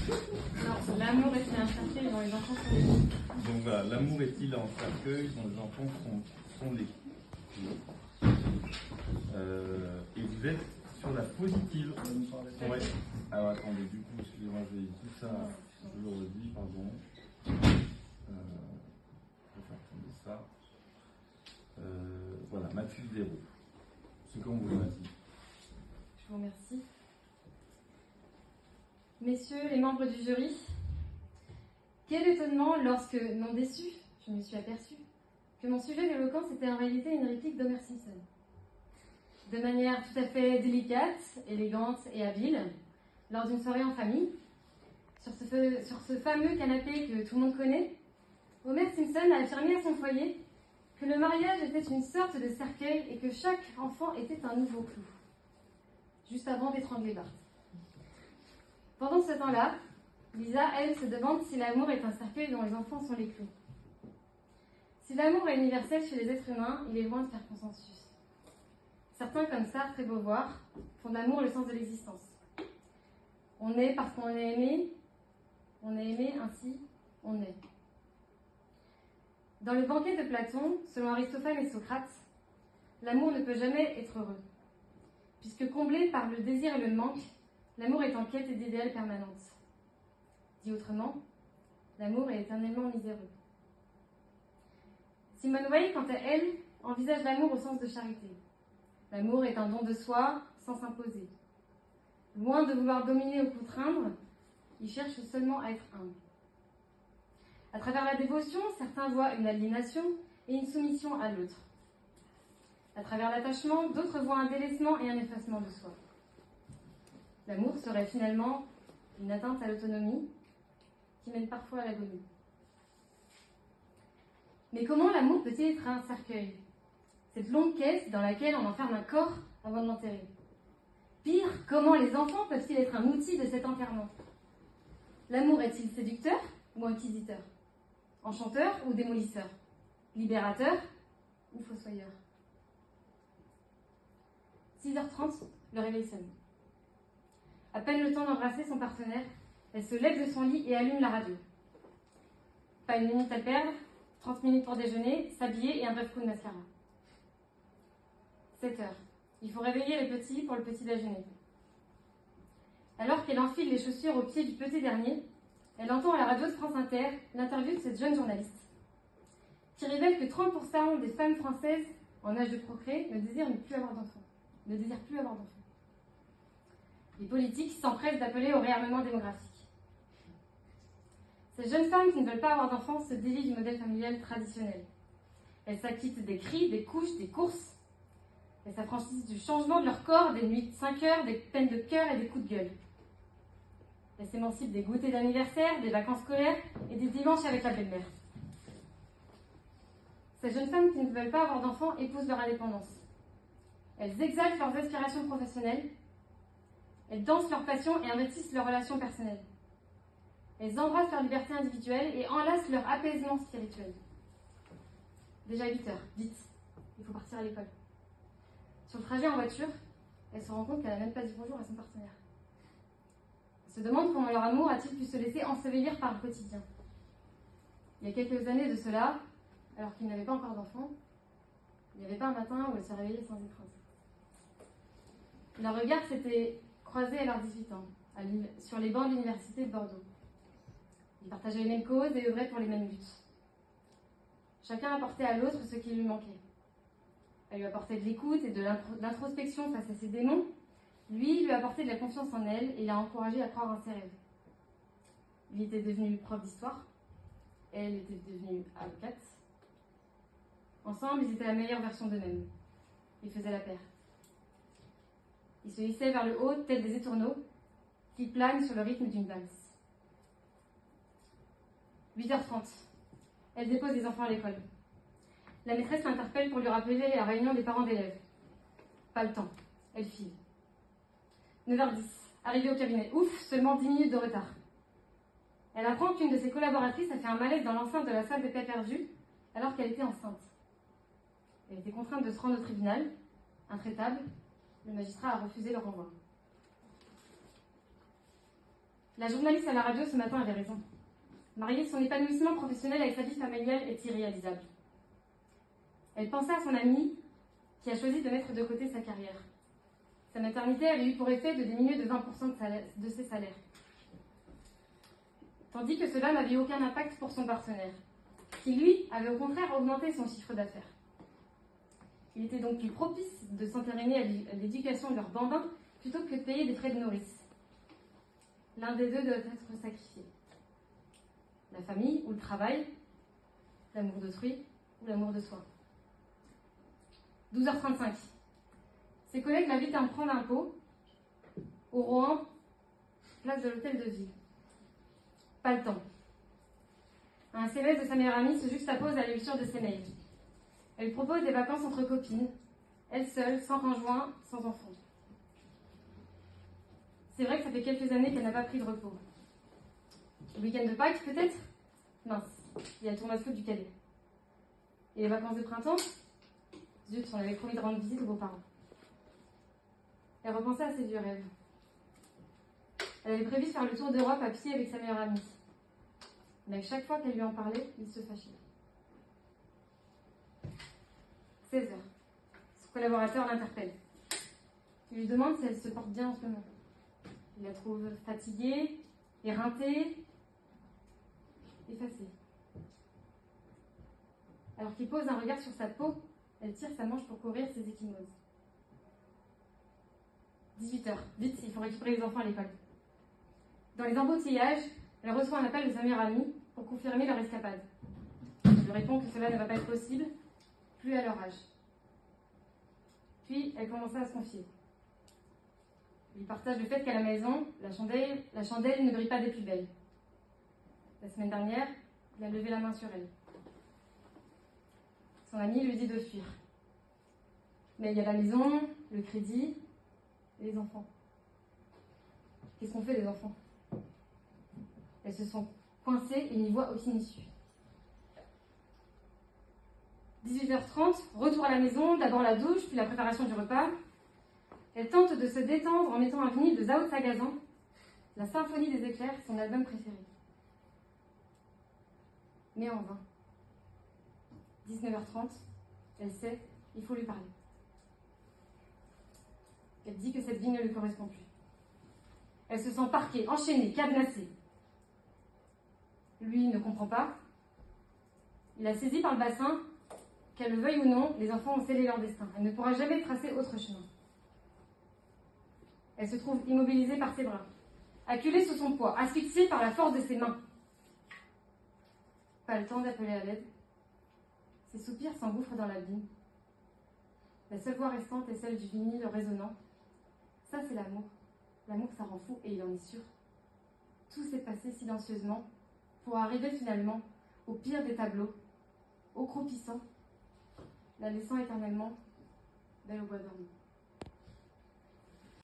Non, l'amour est-il un cercueil dont les enfants sont les clous? Donc voilà, l'amour est-il un cercueil dont les enfants sont les clous? Et vous êtes sur la positive. Ouais. Alors attendez, du coup, excusez-moi, je vais tout ça, je le redis, pardon. Je vais faire tomber ça. Voilà, Mathilde Dérault. C'est comme vous l'avez dit. Je vous remercie. Messieurs les membres du jury, quel étonnement lorsque, non déçu, je me suis aperçue que mon sujet d'éloquence était en réalité une réplique d'Homer Simpson. De manière tout à fait délicate, élégante et habile, lors d'une soirée en famille, sur ce fameux canapé que tout le monde connaît, Homer Simpson a affirmé à son foyer que le mariage était une sorte de cercueil et que chaque enfant était un nouveau clou, juste avant d'étrangler Bart. Pendant ce temps-là, Lisa, elle, se demande si l'amour est un cercueil dont les enfants sont les clous. Si l'amour est universel chez les êtres humains, il est loin de faire consensus. Certains, comme Sartre et Beauvoir, font de l'amour le sens de l'existence. On est parce qu'on est aimé, ainsi on est. Dans le banquet de Platon, selon Aristophane et Socrate, l'amour ne peut jamais être heureux, puisque comblé par le désir et le manque, l'amour est en quête d'idéal permanente. Dit autrement, l'amour est éternellement miséreux. Simone Weil, quant à elle, envisage l'amour au sens de charité. L'amour est un don de soi sans s'imposer. Loin de vouloir dominer ou contraindre, il cherche seulement à être humble. À travers la dévotion, certains voient une aliénation et une soumission à l'autre. À travers l'attachement, d'autres voient un délaissement et un effacement de soi. L'amour serait finalement une atteinte à l'autonomie qui mène parfois à l'agonie. Mais comment l'amour peut-il être un cercueil? Cette longue caisse dans laquelle on enferme un corps avant de l'enterrer. Pire, comment les enfants peuvent-ils être un outil de cet enterrement? L'amour est-il séducteur ou inquisiteur? Enchanteur ou démolisseur? Libérateur ou fossoyeur? 6h30, le réveil sonne. À peine le temps d'embrasser son partenaire, elle se lève de son lit et allume la radio. Pas une minute à perdre, 30 minutes pour déjeuner, s'habiller et un bref coup de mascara. 7h. Il faut réveiller les petits pour le petit déjeuner. Alors qu'elle enfile les chaussures au pied du petit dernier, elle entend à la radio de France Inter l'interview de cette jeune journaliste qui révèle que 30% des femmes françaises en âge de procréer ne désirent plus avoir d'enfants. Les politiques s'empressent d'appeler au réarmement démographique. Ces jeunes femmes qui ne veulent pas avoir d'enfants se délient du modèle familial traditionnel. Elles s'acquittent des cris, des couches, des courses. Elles s'affranchissent du changement de leur corps, des nuits de 5 heures, des peines de cœur et des coups de gueule. Elles s'émancipent des goûters d'anniversaire, des vacances scolaires et des dimanches avec la belle-mère. Ces jeunes femmes qui ne veulent pas avoir d'enfants épousent leur indépendance. Elles exaltent leurs aspirations professionnelles, elles dansent leur passion et investissent leurs relations personnelles. Elles embrassent leur liberté individuelle et enlacent leur apaisement spirituel. Déjà 8h, vite, il faut partir à l'école. Sur le trajet en voiture, elle se rend compte qu'elle n'a même pas dit bonjour à son partenaire. Elle se demande comment leur amour a-t-il pu se laisser ensevelir par le quotidien. Il y a quelques années de cela, alors qu'ils n'avaient pas encore d'enfants, il n'y avait pas un matin où elle se réveillait sans étreinte. Leurs regards s'étaient croisés à leurs 18 ans, sur les bancs de l'université de Bordeaux. Ils partageaient les mêmes causes et œuvraient pour les mêmes buts. Chacun apportait à l'autre ce qui lui manquait. Elle lui apportait de l'écoute et de l'introspection face à ses démons. Lui apportait de la confiance en elle et l'a encouragée à croire en ses rêves. Il était devenu prof d'histoire. Elle était devenue avocate. Ensemble, ils étaient la meilleure version d'eux-mêmes. Ils faisaient la paire. Ils se hissaient vers le haut, tels des étourneaux, qui planent sur le rythme d'une valse. 8h30. Elle dépose les enfants à l'école. La maîtresse l'interpelle pour lui rappeler la réunion des parents d'élèves. Pas le temps. Elle file. 9h10. Arrivée au cabinet. Ouf, seulement 10 minutes de retard. Elle apprend qu'une de ses collaboratrices a fait un malaise dans l'enceinte de la salle des pay-per-view alors qu'elle était enceinte. Elle était contrainte de se rendre au tribunal. Intraitable, le magistrat a refusé le renvoi. La journaliste à la radio ce matin avait raison. Marier son épanouissement professionnel avec sa vie familiale est irréalisable. Elle pensait à son amie qui a choisi de mettre de côté sa carrière. Sa maternité avait eu pour effet de diminuer de 20% de ses salaires. Tandis que cela n'avait eu aucun impact pour son partenaire, qui lui avait au contraire augmenté son chiffre d'affaires. Il était donc plus propice de s'entériner à l'éducation de leurs bambins plutôt que de payer des frais de nourrice. L'un des deux doit être sacrifié. La famille ou le travail, l'amour d'autrui ou l'amour de soi. 12h35. Ses collègues l'invitent à en prendre un pot au Rohan, place de l'hôtel de ville. Pas le temps. Un SMS de sa meilleure amie se juxtapose à la lecture de ses mails. Elle propose des vacances entre copines, elle seule, sans conjoint, sans enfant. C'est vrai que ça fait quelques années qu'elle n'a pas pris de repos. Le week-end de Pâques, peut-être? Mince, il y a le tournoi de foot du cadet. Et les vacances de printemps? Zut, on avait promis de rendre visite aux beaux-parents. Elle repensait à ses vieux rêves. Elle avait prévu de faire le tour d'Europe à pied avec sa meilleure amie. Mais chaque fois qu'elle lui en parlait, il se fâchait. 16h. Son collaborateur l'interpelle. Il lui demande si elle se porte bien en ce moment. Il la trouve fatiguée, éreintée, effacée. Alors qu'il pose un regard sur sa peau, elle tire sa manche pour couvrir ses ecchymoses. 18h. Vite, il faut récupérer les enfants à l'école. Dans les embouteillages, elle reçoit un appel de sa meilleure amie pour confirmer leur escapade. Elle lui répond que cela ne va pas être possible, plus à leur âge. Puis, elle commença à se confier. Il partage le fait qu'à la maison, la chandelle ne brille pas des plus belles. La semaine dernière, il a levé la main sur elle. Son ami lui dit de fuir. Mais il y a la maison, le crédit et les enfants. Qu'est-ce qu'on fait des enfants? Elles se sont coincées et n'y voient aucune issue. 18h30, retour à la maison, d'abord la douche, puis la préparation du repas. Elle tente de se détendre en mettant un vinyle de Zao Sagazan, La Symphonie des éclairs, son album préféré. Mais en vain. 19h30, elle sait, il faut lui parler. Elle dit que cette vie ne lui correspond plus. Elle se sent parquée, enchaînée, cadenassée. Lui ne comprend pas. Il a saisi par le bassin, qu'elle le veuille ou non, les enfants ont scellé leur destin. Elle ne pourra jamais tracer autre chemin. Elle se trouve immobilisée par ses bras, acculée sous son poids, asphyxiée par la force de ses mains. Pas le temps d'appeler à l'aide. Ses soupirs s'engouffrent dans l'abîme. La seule voix restante est celle du vinyle résonnant. Ça, c'est l'amour. L'amour, ça rend fou, et il en est sûr. Tout s'est passé silencieusement pour arriver finalement au pire des tableaux, au croupissant, la laissant éternellement belle au bois dormant.